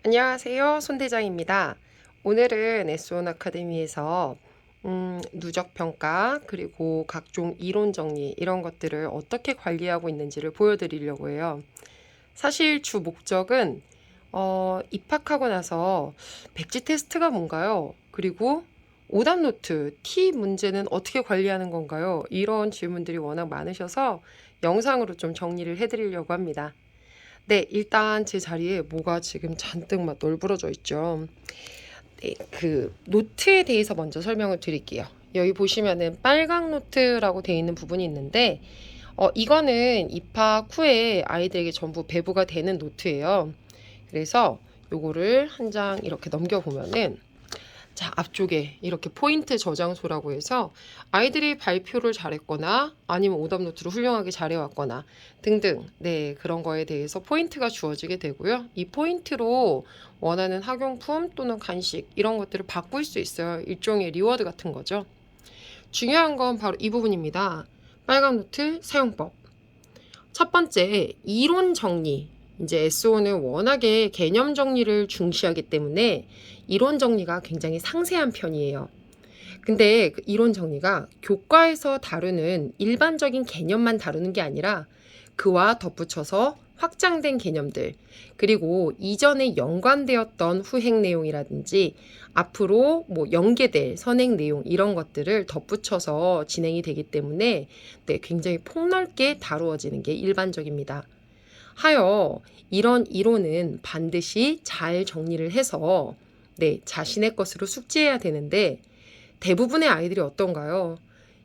안녕하세요. 손대장입니다. 오늘은 S1 아카데미에서 누적평가 그리고 각종 이론 정리 이런 것들을 어떻게 관리하고 있는지를 보여드리려고 해요. 사실 주 목적은 입학하고 나서 백지 테스트가 뭔가요? 그리고 오답 노트, T 문제는 어떻게 관리하는 건가요? 이런 질문들이 워낙 많으셔서 영상으로 좀 정리를 해드리려고 합니다. 네, 일단 제 자리에 뭐가 지금 잔뜩 막 널브러져 있죠. 네, 그 노트에 대해서 먼저 설명을 드릴게요. 여기 보시면은 빨강 노트라고 되어 있는 부분이 있는데, 이거는 입학 후에 아이들에게 전부 배부가 되는 노트예요. 그래서 요거를 한 장 이렇게 넘겨보면은 자, 앞쪽에 이렇게 포인트 저장소라고 해서 아이들이 발표를 잘했거나 아니면 오답 노트를 훌륭하게 잘해왔거나 등등, 네, 그런 거에 대해서 포인트가 주어지게 되고요. 이 포인트로 원하는 학용품 또는 간식 이런 것들을 바꿀 수 있어요. 일종의 리워드 같은 거죠. 중요한 건 바로 이 부분입니다. 빨간 노트 사용법. 첫 번째, 이론 정리. 이제 SO는 워낙에 개념 정리를 중시하기 때문에 이론 정리가 굉장히 상세한 편이에요. 근데 그 이론 정리가 교과에서 다루는 일반적인 개념만 다루는 게 아니라 그와 덧붙여서 확장된 개념들, 그리고 이전에 연관되었던 후행 내용이라든지 앞으로 뭐 연계될 선행 내용 이런 것들을 덧붙여서 진행이 되기 때문에 네, 굉장히 폭넓게 다루어지는 게 일반적입니다. 하여 이런 이론은 반드시 잘 정리를 해서 네, 자신의 것으로 숙지해야 되는데 대부분의 아이들이 어떤가요?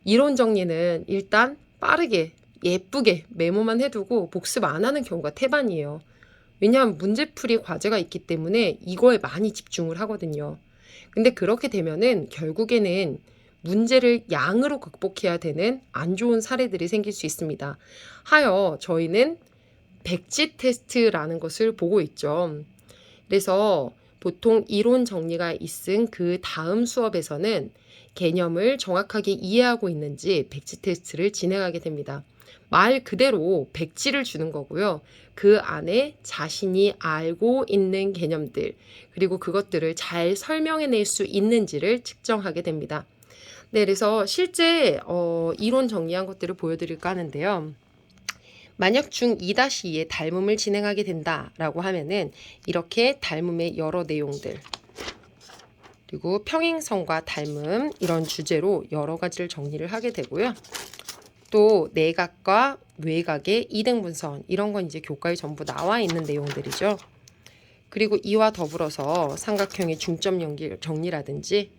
이론 정리는 일단 빠르게 예쁘게 메모만 해두고 복습 안 하는 경우가 태반이에요. 왜냐하면 문제풀이 과제가 있기 때문에 이거에 많이 집중을 하거든요. 근데 그렇게 되면은 결국에는 문제를 양으로 극복해야 되는 안 좋은 사례들이 생길 수 있습니다. 하여 저희는 백지 테스트라는 것을 보고 있죠. 그래서 보통 이론 정리가 있은 그 다음 수업에서는 개념을 정확하게 이해하고 있는지 백지 테스트를 진행하게 됩니다. 말 그대로 백지를 주는 거고요. 그 안에 자신이 알고 있는 개념들, 그리고 그것들을 잘 설명해낼 수 있는지를 측정하게 됩니다. 네, 그래서 실제 이론 정리한 것들을 보여드릴까 하는데요. 만약 중2-2에 닮음을 진행하게 된다라고 하면은 이렇게 닮음의 여러 내용들 그리고 평행선과 닮음 이런 주제로 여러 가지를 정리를 하게 되고요. 또 내각과 외각의 이등분선 이런 건 이제 교과에 전부 나와 있는 내용들이죠. 그리고 이와 더불어서 삼각형의 중점 정리라든지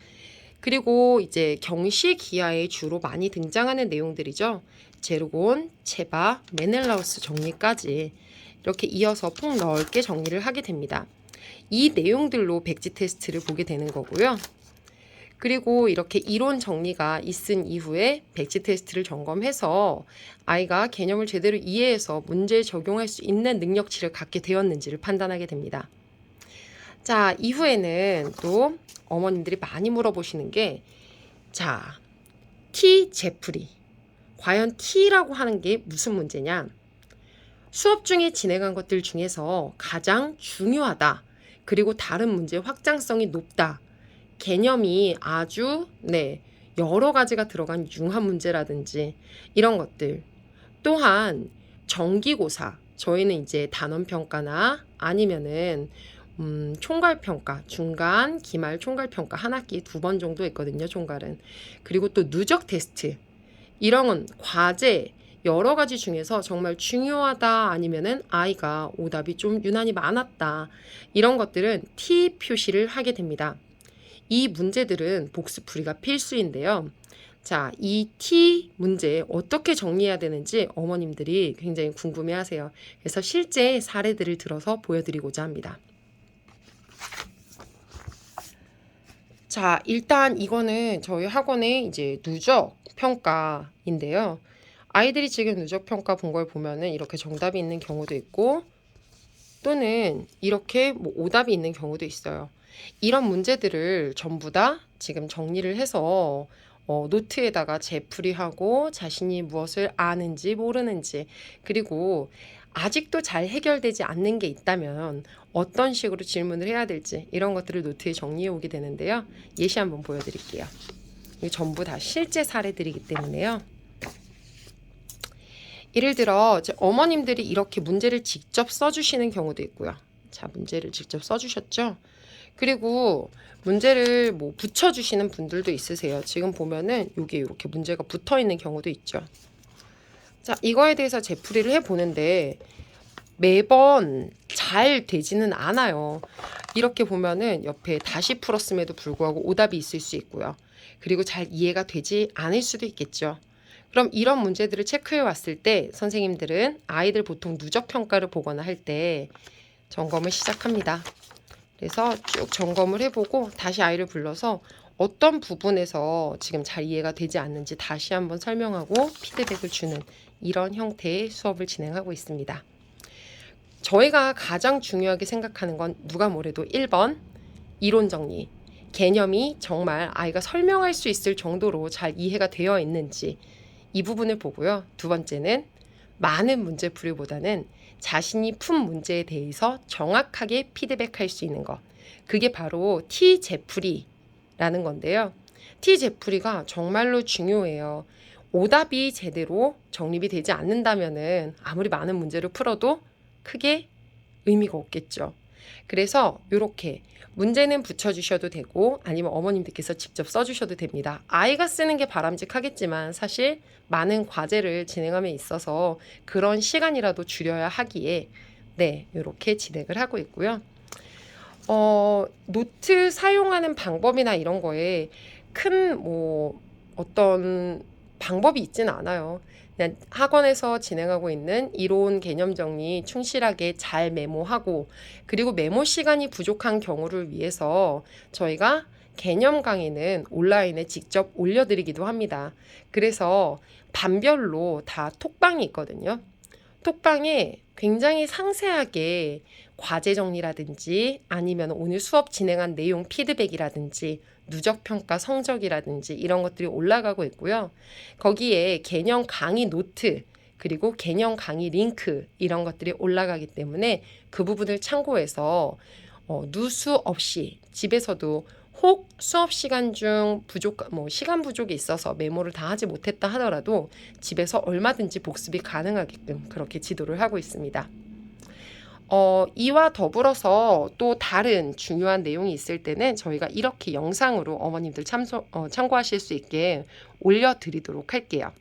그리고 이제 경시 기하에 주로 많이 등장하는 내용들이죠. 제르곤, 체바, 메넬라우스 정리까지 이렇게 이어서 폭넓게 정리를 하게 됩니다. 이 내용들로 백지 테스트를 보게 되는 거고요. 그리고 이렇게 이론 정리가 있은 이후에 백지 테스트를 점검해서 아이가 개념을 제대로 이해해서 문제에 적용할 수 있는 능력치를 갖게 되었는지를 판단하게 됩니다. 자, 이후에는 또 어머님들이 많이 물어보시는 게, 자, T 제풀이. 과연 T라고 하는 게 무슨 문제냐? 수업 중에 진행한 것들 중에서 가장 중요하다. 그리고 다른 문제 확장성이 높다. 개념이 아주, 네, 여러 가지가 들어간 융합 문제라든지 이런 것들. 또한 정기고사. 저희는 이제 단원평가나 아니면은 총괄평가, 중간, 기말 총괄평가 한 학기 2번 정도 있거든요, 총괄은. 그리고 또 누적 테스트. 이런 과제, 여러 가지 중에서 정말 중요하다 아니면은 아이가 오답이 좀 유난히 많았다. 이런 것들은 T 표시를 하게 됩니다. 이 문제들은 복습풀이가 필수인데요. 자, 이 T 문제 어떻게 정리해야 되는지 어머님들이 굉장히 궁금해 하세요. 그래서 실제 사례들을 들어서 보여드리고자 합니다. 자, 일단 이거는 저희 학원의 이제 누적 평가인데요. 아이들이 지금 누적 평가 본 걸 보면은 이렇게 정답이 있는 경우도 있고 또는 이렇게 뭐 오답이 있는 경우도 있어요. 이런 문제들을 전부 다 지금 정리를 해서 노트에다가 재풀이하고 자신이 무엇을 아는지 모르는지 그리고 아직도 잘 해결되지 않는 게 있다면 어떤 식으로 질문을 해야 될지 이런 것들을 노트에 정리해 오게 되는데요. 예시 한번 보여드릴게요. 이게 전부 다 실제 사례들이기 때문에요. 예를 들어 어머님들이 이렇게 문제를 직접 써주시는 경우도 있고요. 자, 문제를 직접 써주셨죠? 그리고 문제를 뭐 붙여주시는 분들도 있으세요. 지금 보면은 이게 이렇게 문제가 붙어 있는 경우도 있죠. 자, 이거에 대해서 재풀이를 해보는데 매번 잘 되지는 않아요. 이렇게 보면은 옆에 다시 풀었음에도 불구하고 오답이 있을 수 있고요. 그리고 잘 이해가 되지 않을 수도 있겠죠. 그럼 이런 문제들을 체크해 왔을 때 선생님들은 아이들 보통 누적 평가를 보거나 할 때 점검을 시작합니다. 그래서 쭉 점검을 해보고 다시 아이를 불러서 어떤 부분에서 지금 잘 이해가 되지 않는지 다시 한번 설명하고 피드백을 주는 이런 형태의 수업을 진행하고 있습니다. 저희가 가장 중요하게 생각하는 건 누가 뭐래도 1번 이론 정리. 개념이 정말 아이가 설명할 수 있을 정도로 잘 이해가 되어 있는지 이 부분을 보고요. 두 번째는 많은 문제풀이보다는 자신이 푼 문제에 대해서 정확하게 피드백할 수 있는 것. 그게 바로 T재풀이라는 건데요. T재풀이가 정말로 중요해요. 오답이 제대로 정립이 되지 않는다면은 아무리 많은 문제를 풀어도 크게 의미가 없겠죠. 그래서 이렇게 문제는 붙여주셔도 되고 아니면 어머님들께서 직접 써주셔도 됩니다. 아이가 쓰는 게 바람직하겠지만 사실 많은 과제를 진행함에 있어서 그런 시간이라도 줄여야 하기에 네, 이렇게 진행을 하고 있고요. 노트 사용하는 방법이나 이런 거에 큰 뭐 어떤 방법이 있지는 않아요. 그냥 학원에서 진행하고 있는 이론 개념 정리 충실하게 잘 메모하고 그리고 메모 시간이 부족한 경우를 위해서 저희가 개념 강의는 온라인에 직접 올려드리기도 합니다. 그래서 반별로 다 톡방이 있거든요. 톡방에 굉장히 상세하게 과제 정리라든지 아니면 오늘 수업 진행한 내용 피드백이라든지 누적평가 성적이라든지 이런 것들이 올라가고 있고요. 거기에 개념 강의 노트 그리고 개념 강의 링크 이런 것들이 올라가기 때문에 그 부분을 참고해서 누수 없이 집에서도 혹 수업 시간 중 시간 부족이 있어서 메모를 다 하지 못했다 하더라도 집에서 얼마든지 복습이 가능하게끔 그렇게 지도를 하고 있습니다. 이와 더불어서 또 다른 중요한 내용이 있을 때는 저희가 이렇게 영상으로 어머님들 참고하실 수 있게 올려드리도록 할게요.